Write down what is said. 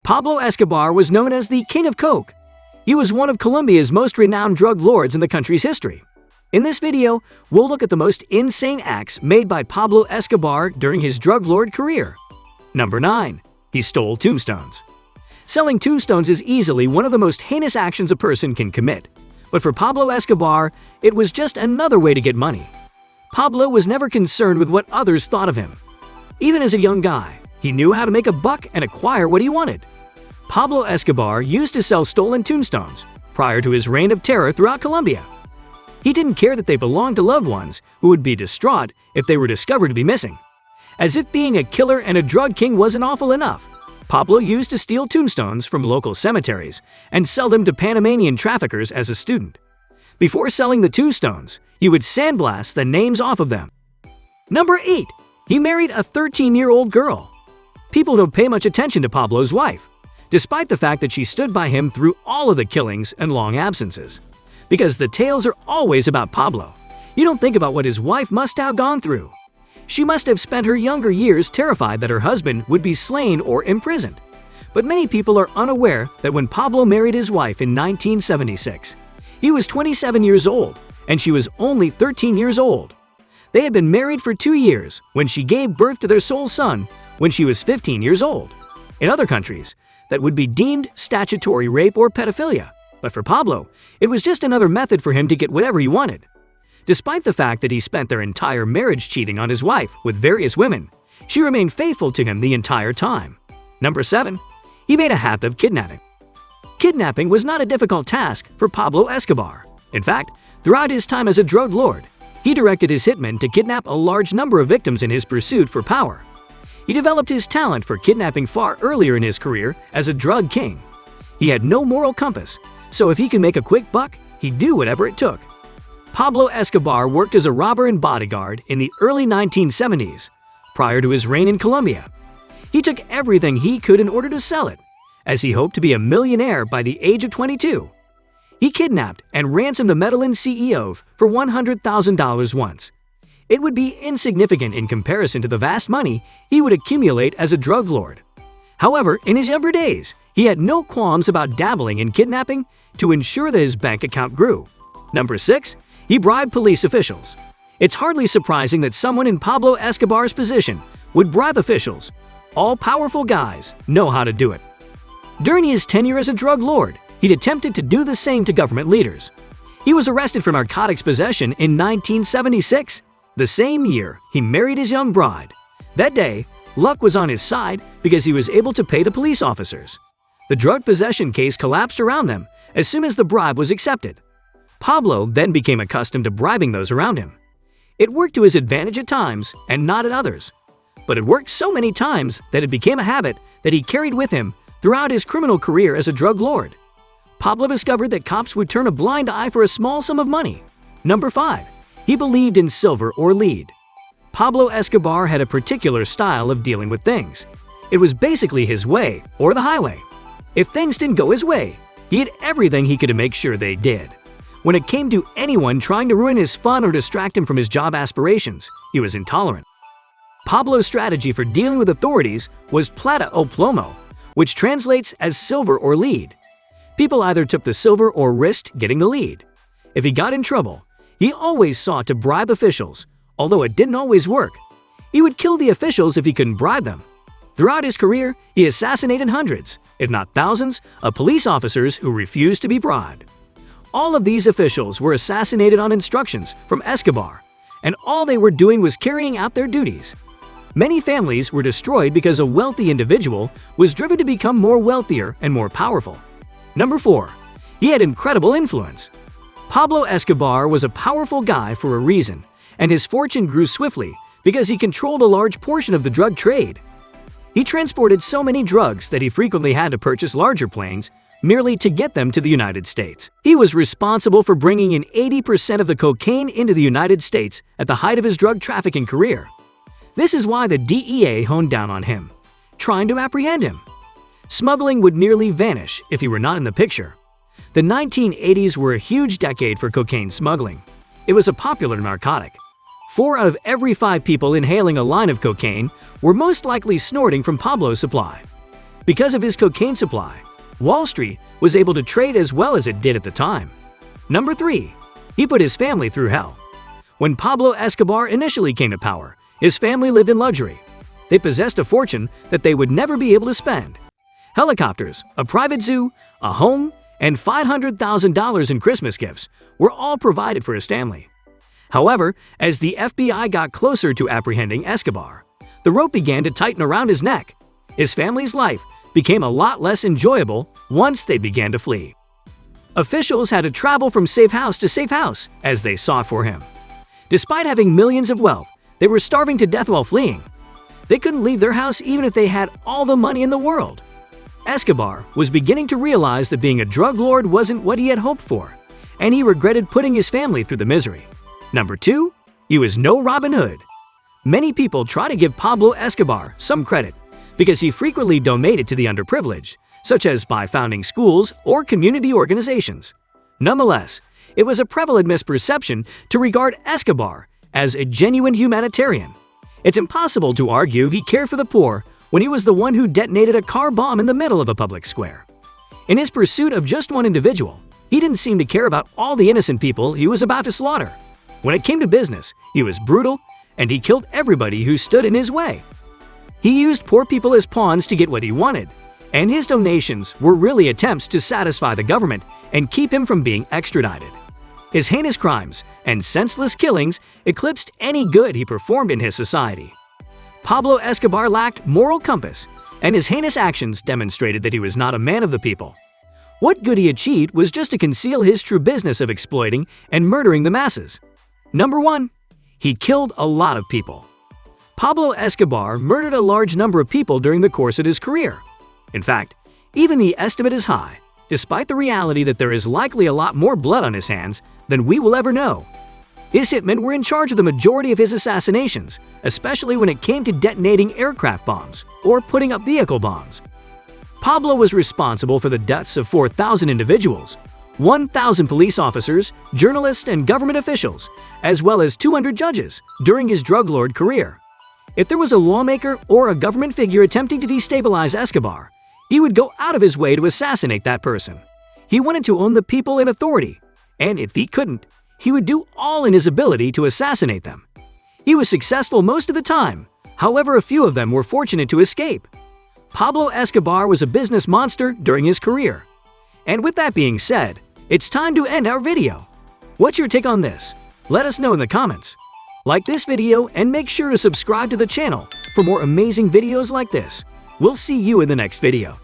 Pablo Escobar was known as the King of Coke. He was one of Colombia's most renowned drug lords in the country's history. In this video, we'll look at the most insane acts made by Pablo Escobar during his drug lord career. Number 9. He stole tombstones. Selling tombstones is easily one of the most heinous actions a person can commit. But for Pablo Escobar, it was just another way to get money. Pablo was never concerned with what others thought of him. Even as a young guy, he knew how to make a buck and acquire what he wanted. Pablo Escobar used to sell stolen tombstones prior to his reign of terror throughout Colombia. He didn't care that they belonged to loved ones who would be distraught if they were discovered to be missing. As if being a killer and a drug king wasn't awful enough, Pablo used to steal tombstones from local cemeteries and sell them to Panamanian traffickers as a student. Before selling the tombstones, he would sandblast the names off of them. Number 8. He married a 13-year-old girl. People don't pay much attention to Pablo's wife, despite the fact that she stood by him through all of the killings and long absences. Because the tales are always about Pablo, you don't think about what his wife must have gone through. She must have spent her younger years terrified that her husband would be slain or imprisoned. But many people are unaware that when Pablo married his wife in 1976, he was 27 years old and she was only 13 years old. They had been married for 2 years when she gave birth to their sole son when she was 15 years old. In other countries, that would be deemed statutory rape or pedophilia. But for Pablo, it was just another method for him to get whatever he wanted. Despite the fact that he spent their entire marriage cheating on his wife with various women, she remained faithful to him the entire time. Number 7. He made a habit of kidnapping. Kidnapping was not a difficult task for Pablo Escobar. In fact, throughout his time as a drug lord, he directed his hitmen to kidnap a large number of victims in his pursuit for power. He developed his talent for kidnapping far earlier in his career as a drug king. He had no moral compass, so if he could make a quick buck, he'd do whatever it took. Pablo Escobar worked as a robber and bodyguard in the early 1970s, prior to his reign in Colombia. He took everything he could in order to sell it, as he hoped to be a millionaire by the age of 22. He kidnapped and ransomed a Medellin CEO for $100,000 once. It would be insignificant in comparison to the vast money he would accumulate as a drug lord. However, in his younger days, he had no qualms about dabbling in kidnapping to ensure that his bank account grew. Number 6. He bribed police officials. It's hardly surprising that someone in Pablo Escobar's position would bribe officials. All powerful guys know how to do it. During his tenure as a drug lord, he'd attempted to do the same to government leaders. He was arrested for narcotics possession in 1976. The same year, he married his young bride. That day, luck was on his side because he was able to pay the police officers. The drug possession case collapsed around them as soon as the bribe was accepted. Pablo then became accustomed to bribing those around him. It worked to his advantage at times and not at others. But it worked so many times that it became a habit that he carried with him throughout his criminal career as a drug lord. Pablo discovered that cops would turn a blind eye for a small sum of money. Number 5. He believed in silver or lead. Pablo Escobar had a particular style of dealing with things. It was basically his way or the highway. If things didn't go his way, he did everything he could to make sure they did. When it came to anyone trying to ruin his fun or distract him from his job aspirations, he was intolerant. Pablo's strategy for dealing with authorities was plata o plomo, which translates as silver or lead. People either took the silver or risked getting the lead. If he got in trouble, he always sought to bribe officials, although it didn't always work. He would kill the officials if he couldn't bribe them. Throughout his career, he assassinated hundreds, if not thousands, of police officers who refused to be bribed. All of these officials were assassinated on instructions from Escobar, and all they were doing was carrying out their duties. Many families were destroyed because a wealthy individual was driven to become more wealthier and more powerful. Number 4. He had incredible influence. Pablo Escobar was a powerful guy for a reason, and his fortune grew swiftly because he controlled a large portion of the drug trade. He transported so many drugs that he frequently had to purchase larger planes merely to get them to the United States. He was responsible for bringing in 80% of the cocaine into the United States at the height of his drug trafficking career. This is why the DEA honed down on him, trying to apprehend him. Smuggling would nearly vanish if he were not in the picture. The 1980s were a huge decade for cocaine smuggling. It was a popular narcotic. 4 out of every 5 people inhaling a line of cocaine were most likely snorting from Pablo's supply. Because of his cocaine supply, Wall Street was able to trade as well as it did at the time. Number 3. He put his family through hell. When Pablo Escobar initially came to power, his family lived in luxury. They possessed a fortune that they would never be able to spend. Helicopters, a private zoo, a home, and $500,000 in Christmas gifts were all provided for his family. However, as the FBI got closer to apprehending Escobar, the rope began to tighten around his neck. His family's life became a lot less enjoyable once they began to flee. Officials had to travel from safe house to safe house as they sought for him. Despite having millions of wealth, they were starving to death while fleeing. They couldn't leave their house even if they had all the money in the world. Escobar was beginning to realize that being a drug lord wasn't what he had hoped for, and he regretted putting his family through the misery. Number 2. He was no Robin Hood. Many people try to give Pablo Escobar some credit because he frequently donated to the underprivileged, such as by founding schools or community organizations. Nonetheless, it was a prevalent misperception to regard Escobar as a genuine humanitarian. It's impossible to argue he cared for the poor when he was the one who detonated a car bomb in the middle of a public square. In his pursuit of just one individual, he didn't seem to care about all the innocent people he was about to slaughter. When it came to business, he was brutal, and he killed everybody who stood in his way. He used poor people as pawns to get what he wanted, and his donations were really attempts to satisfy the government and keep him from being extradited. His heinous crimes and senseless killings eclipsed any good he performed in his society. Pablo Escobar lacked moral compass, and his heinous actions demonstrated that he was not a man of the people. What good he achieved was just to conceal his true business of exploiting and murdering the masses. Number 1. He killed a lot of people. Pablo Escobar murdered a large number of people during the course of his career. In fact, even the estimate is high, despite the reality that there is likely a lot more blood on his hands than we will ever know. His hitmen were in charge of the majority of his assassinations, especially when it came to detonating aircraft bombs or putting up vehicle bombs. Pablo was responsible for the deaths of 4,000 individuals, 1,000 police officers, journalists, and government officials, as well as 200 judges during his drug lord career. If there was a lawmaker or a government figure attempting to destabilize Escobar, he would go out of his way to assassinate that person. He wanted to own the people in authority, and if he couldn't, he would do all in his ability to assassinate them. He was successful most of the time, however a few of them were fortunate to escape. Pablo Escobar was a business monster during his career. And with that being said, it's time to end our video. What's your take on this? Let us know in the comments. Like this video and make sure to subscribe to the channel for more amazing videos like this. We'll see you in the next video.